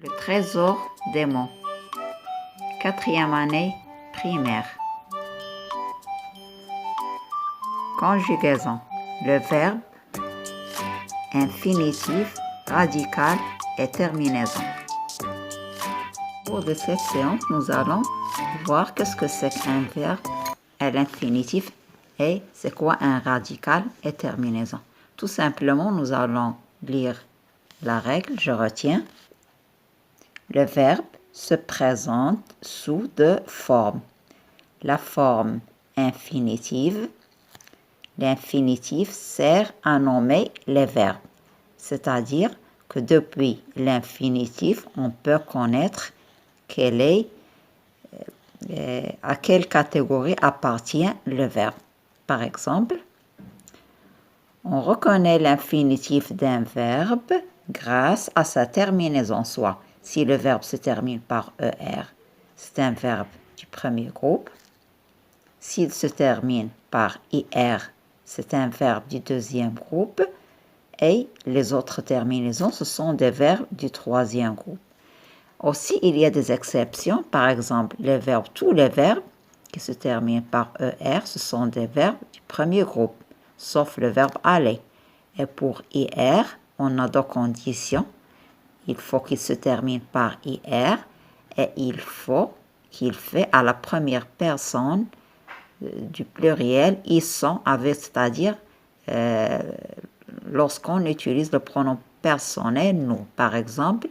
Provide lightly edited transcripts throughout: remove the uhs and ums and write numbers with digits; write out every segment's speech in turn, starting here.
Le trésor des mots. 4e année primaire. Conjugaison. Le verbe, infinitif, radical et terminaison. Au cours de cette séance, nous allons voir qu'est-ce que c'est qu'un verbe et l'infinitif et c'est quoi un radical et terminaison. Tout simplement, nous allons lire la règle, je retiens. Le verbe se présente sous deux formes. La forme infinitive. L'infinitif sert à nommer les verbes, c'est-à-dire que depuis l'infinitif, on peut connaître à quelle catégorie appartient le verbe. Par exemple, on reconnaît l'infinitif d'un verbe grâce à sa terminaison, soit si le verbe se termine par ER, c'est un verbe du premier groupe. S'il se termine par IR, c'est un verbe du deuxième groupe. Et les autres terminaisons, ce sont des verbes du troisième groupe. Aussi, il y a des exceptions. Par exemple, tous les verbes qui se terminent par ER, ce sont des verbes du premier groupe, sauf le verbe aller. Et pour IR, on a deux conditions. Il faut qu'il se termine par IR et il faut qu'il fait à la première personne du pluriel ils sont avec, c'est-à-dire lorsqu'on utilise le pronom personnel nous. Par exemple,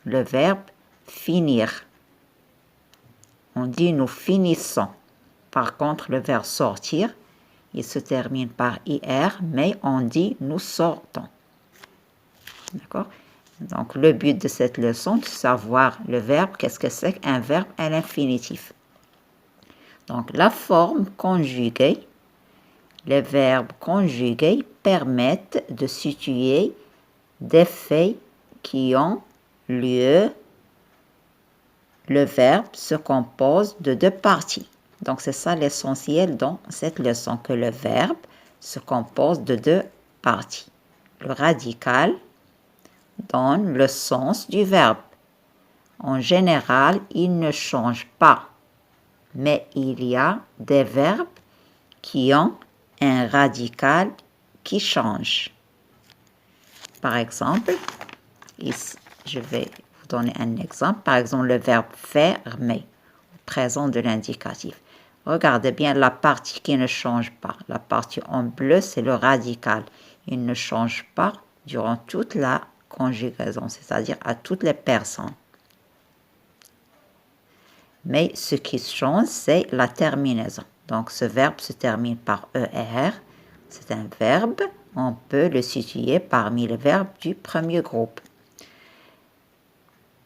le verbe finir. On dit nous finissons. Par contre, le verbe sortir, il se termine par IR, mais on dit nous sortons. D'accord? Donc, le but de cette leçon, c'est de savoir le verbe, qu'est-ce que c'est qu'un verbe à l'infinitif. Donc, la forme conjuguée, les verbes conjugués permettent de situer des faits qui ont lieu. Le verbe se compose de deux parties. Donc, c'est ça l'essentiel dans cette leçon, que le verbe se compose de deux parties. Le radical donne le sens du verbe. En général, il ne change pas. Mais il y a des verbes qui ont un radical qui change. Par exemple, ici, je vais vous donner un exemple. Par exemple, le verbe fermer, au présent de l'indicatif. Regardez bien la partie qui ne change pas. La partie en bleu, c'est le radical. Il ne change pas durant toute la conjugaison, c'est-à-dire à toutes les personnes. Mais ce qui change, c'est la terminaison. Donc, ce verbe se termine par ER. C'est un verbe. On peut le situer parmi les verbes du premier groupe.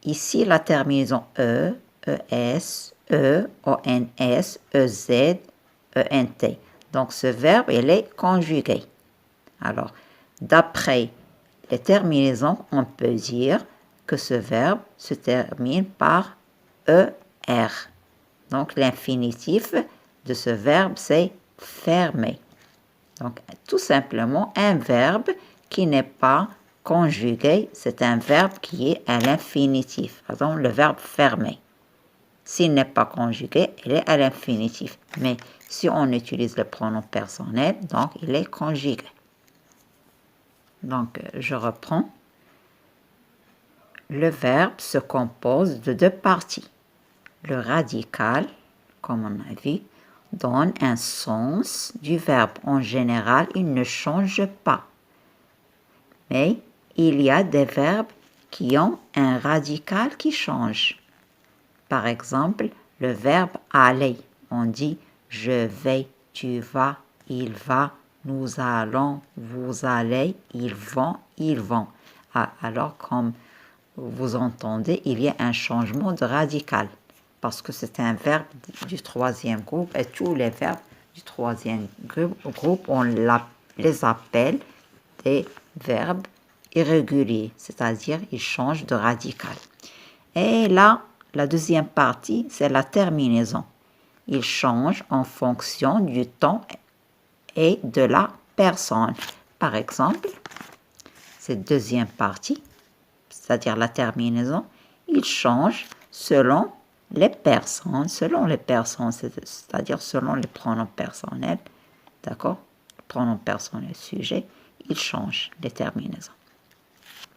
Ici, la terminaison E, ES, E, ONS, EZ, ENT. Donc, ce verbe, il est conjugué. Alors, d'après les terminaisons, on peut dire que ce verbe se termine par ER. Donc, l'infinitif de ce verbe, c'est fermer. Donc, tout simplement, un verbe qui n'est pas conjugué, c'est un verbe qui est à l'infinitif. Par exemple, le verbe fermer. S'il n'est pas conjugué, il est à l'infinitif. Mais si on utilise le pronom personnel, donc il est conjugué. Donc, je reprends. Le verbe se compose de deux parties. Le radical, comme on a vu, donne un sens du verbe. En général, il ne change pas. Mais il y a des verbes qui ont un radical qui change. Par exemple, le verbe aller. On dit je vais, tu vas, il va, nous allons, vous allez, ils vont. Alors, comme vous entendez, il y a un changement de radical. Parce que c'est un verbe du troisième groupe et tous les verbes du troisième groupe, on les appelle des verbes irréguliers, c'est-à-dire ils changent de radical. Et là, la deuxième partie, c'est la terminaison. Ils changent en fonction du temps et de la personne. Par exemple, cette deuxième partie, c'est-à-dire la terminaison, il change selon les personnes, c'est-à-dire selon les pronoms personnels, d'accord? Le pronom personnel sujet, il change les terminaisons.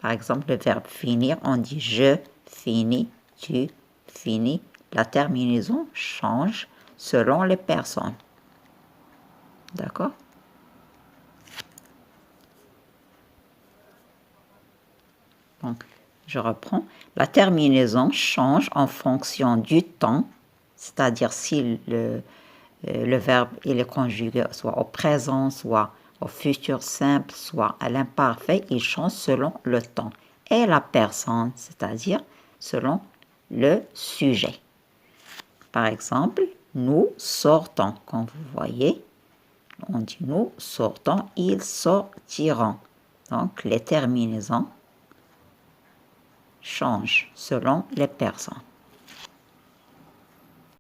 Par exemple, le verbe finir, on dit je finis, tu finis. La terminaison change selon les personnes. D'accord? Donc, je reprends. La terminaison change en fonction du temps, c'est-à-dire si le verbe il est conjugué soit au présent, soit au futur simple, soit à l'imparfait, il change selon le temps. Et la personne, c'est-à-dire selon le sujet. Par exemple, nous sortons. Comme vous voyez, on dit nous sortons, ils sortiront. Donc, les terminaisons changent selon les personnes.